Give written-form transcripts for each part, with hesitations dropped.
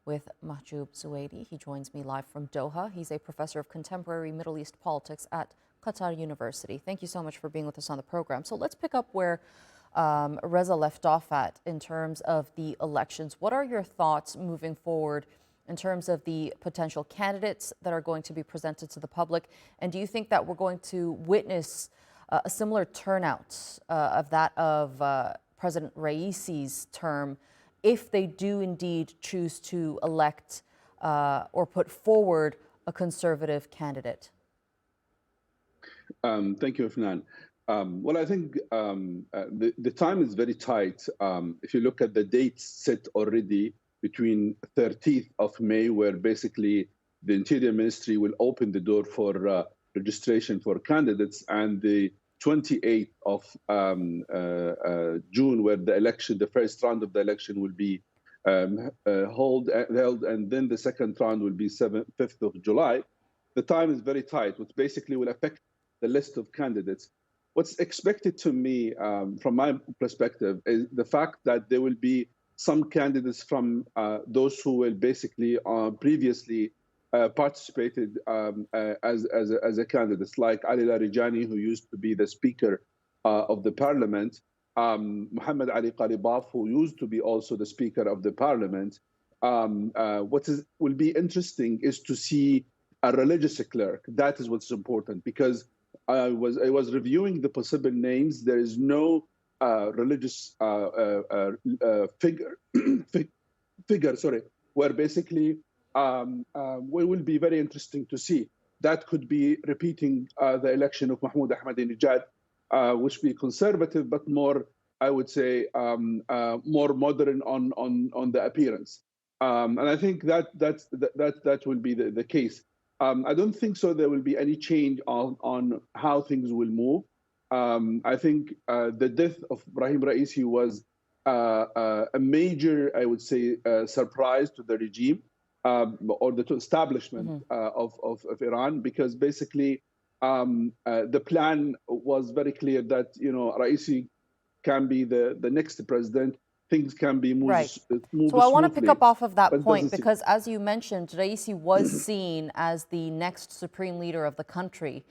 with Mahjoob Zweiri. He joins me live from Doha. He's a professor of contemporary Middle East politics at Qatar University. Thank you so much for being with us on the program. So let's pick up where Reza left off at in terms of the elections. What are your thoughts moving forward in terms of the potential candidates that are going to be presented to the public? And do you think that we're going to witness a similar turnout of that of President Raisi's term if they do indeed choose to elect or put forward a conservative candidate? Thank you, Afnan. Well, I think the time is very tight. If you look at the dates set already between 13th of May, where basically the Interior Ministry will open the door for registration for candidates, and the 28th of June, where the election, the first round of the election will be held, and then the second round will be 5th of July. The time is very tight, which basically will affect the list of candidates. What's expected to me, from my perspective, is the fact that there will be some candidates from those who will basically previously participated as a candidate, like Ali Larijani, who used to be the Speaker of the Parliament, Muhammad Ali Qaribaf, who used to be also the Speaker of the Parliament. Will be interesting is to see a religious clerk. That is what's important, because I was reviewing the possible names. There is no religious figure, where basically will be very interesting to see. That could be repeating the election of Mahmoud Ahmadinejad, which be conservative, but more, I would say, more modern on the appearance. And I think that will be the case. I don't think so there will be any change on how things will move. I think the death of Ebrahim Raisi was a major, I would say, surprise to the regime or the establishment of Iran, because basically the plan was very clear that, Raisi can be the next president. Things can be moved, right. moved So I want to smoothly, pick up off of that point, seem... because as you mentioned, Raisi was seen as the next supreme leader of the country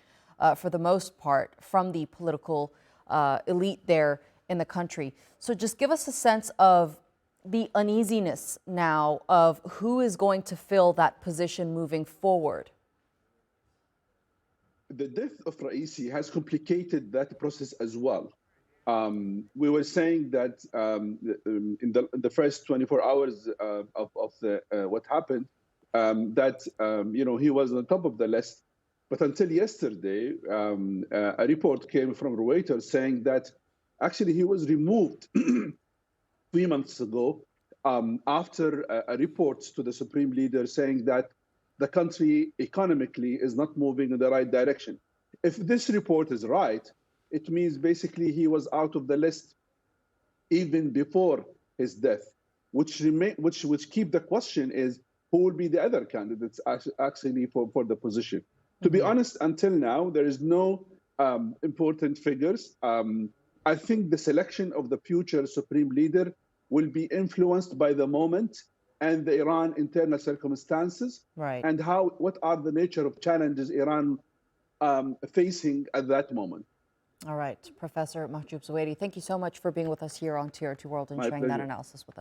for the most part from the political elite there in the country. So just give us a sense of the uneasiness now of who is going to fill that position moving forward. The death of Raisi has complicated that process as well. We were saying that in the first 24 hours of what happened, that he was on top of the list, but until yesterday, a report came from Reuters saying that actually he was removed 3 months ago after a report to the supreme leader saying that the country economically is not moving in the right direction. If this report is right, it means basically he was out of the list even before his death, which keep the question is who will be the other candidates actually for the position. To be honest, until now, there is no important figures. I think the selection of the future supreme leader will be influenced by the moment and the Iran internal circumstances, right, and what are the nature of challenges Iran facing at that moment. All right, Professor Mahjoob Zweiri, thank you so much for being with us here on TRT World and sharing that analysis with us.